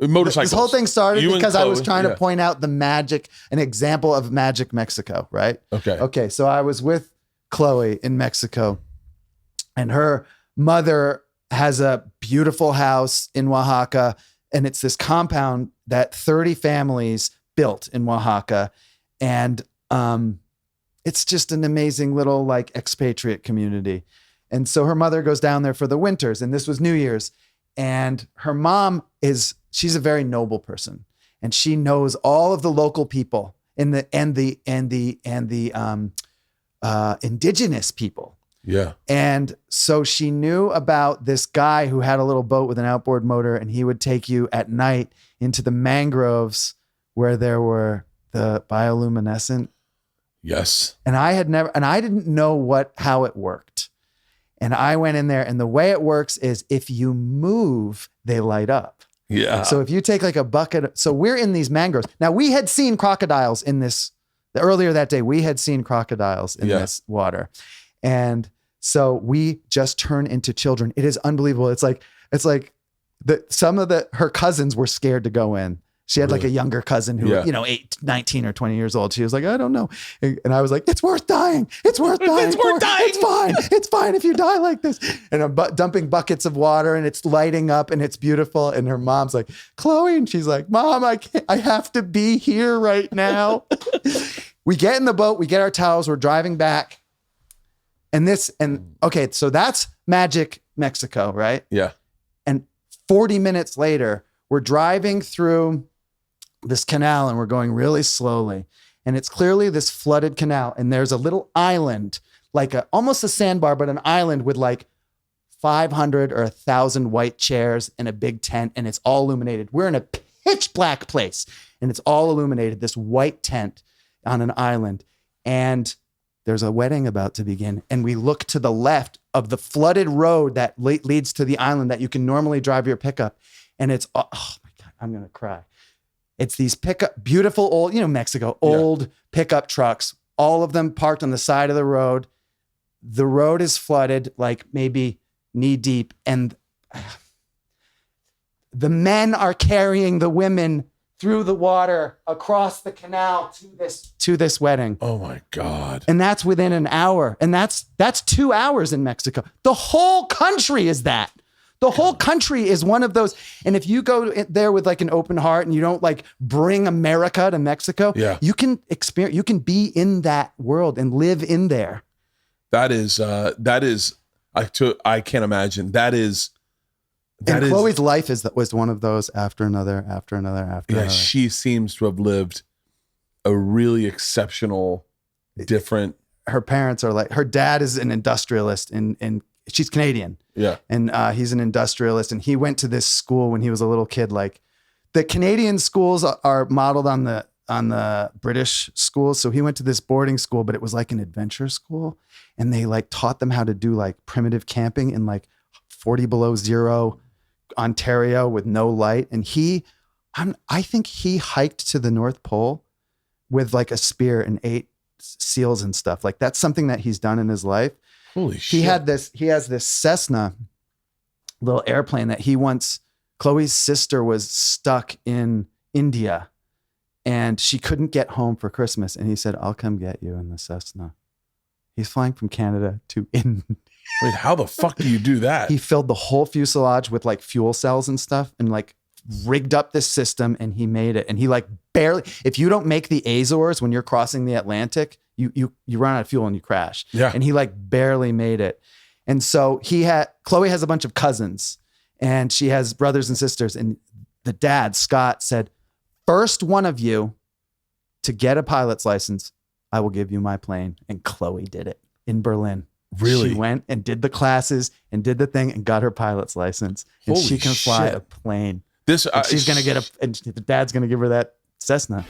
Motorcycles. This whole thing started You because and I was Chloe, trying yeah. to point out an example of magic Mexico, right? Okay. So I was with Chloe in Mexico, and her mother has a beautiful house in Oaxaca, and it's this compound that 30 families built in Oaxaca. And it's just an amazing little like expatriate community. And so her mother goes down there for the winters, and this was New Year's. And her mom she's a very noble person, and she knows all of the local people and the indigenous people. Yeah. And so she knew about this guy who had a little boat with an outboard motor, and he would take you at night into the mangroves where there were the bioluminescent. Yes. And I didn't know how it worked. And I went in there, and the way it works is if you move, they light up. Yeah. So if you take like a bucket, so we're in these mangroves. Now we had seen crocodiles earlier that day, we had seen crocodiles in this water. And so we just turn into children. It is unbelievable. It's like some of her cousins were scared to go in. She had like a younger cousin who, 19 or 20 years old. She was like, I don't know. And I was like, it's worth dying. It's worth dying. It's worth dying. It's fine. It's fine if you die like this. And I'm dumping buckets of water, and it's lighting up, and it's beautiful. And her mom's like, Chloe. And she's like, Mom, I have to be here right now. We get in the boat, we get our towels, we're driving back. So that's magic Mexico, right? Yeah. And 40 minutes later, we're driving through this canal, and we're going really slowly. And it's clearly this flooded canal. And there's a little island, like almost a sandbar, but an island with like 500 or 1,000 white chairs and a big tent. And it's all illuminated. We're in a pitch black place, and it's all illuminated, this white tent on an island. And there's a wedding about to begin. And we look to the left of the flooded road that leads to the island that you can normally drive your pickup. And it's, oh my God, I'm going to cry. It's these beautiful old, Mexico, old pickup trucks, all of them parked on the side of the road. The road is flooded, like maybe knee deep. And the men are carrying the women through the water across the canal to this wedding. Oh my God. And that's within an hour. And that's 2 hours in Mexico. The whole country is that. The whole country is one of those. And if you go there with like an open heart and you don't like bring America to Mexico, you can be in that world and live in there. That is, I can't imagine. Chloe's life was one of those after another. Yeah, she seems to have lived a really exceptional, different. Her parents are like, her dad is an industrialist and she's Canadian. Yeah. And he's an industrialist, and he went to this school when he was a little kid. Like the Canadian schools are modeled on the British schools. So he went to this boarding school, but it was like an adventure school. And they like taught them how to do like primitive camping in like 40 below zero Ontario with no light. And I think he hiked to the North Pole with like a spear and ate seals and stuff. Like that's something that he's done in his life. Holy shit. He has this Cessna little airplane that Chloe's sister was stuck in India and she couldn't get home for Christmas. And he said, I'll come get you in the Cessna. He's flying from Canada to India. Wait, how the fuck do you do that? He filled the whole fuselage with like fuel cells and stuff and like rigged up this system, and he made it. And he like barely, if you don't make the Azores when you're crossing the Atlantic, you run out of fuel and you crash. Yeah. And he like barely made it. And so Chloe has a bunch of cousins and she has brothers and sisters. And the dad, Scott, said, first one of you to get a pilot's license, I will give you my plane. And Chloe did it in Berlin. Really? She went and did the classes and did the thing and got her pilot's license. And Holy she can fly shit. a plane. She's and the dad's going to give her that Cessna.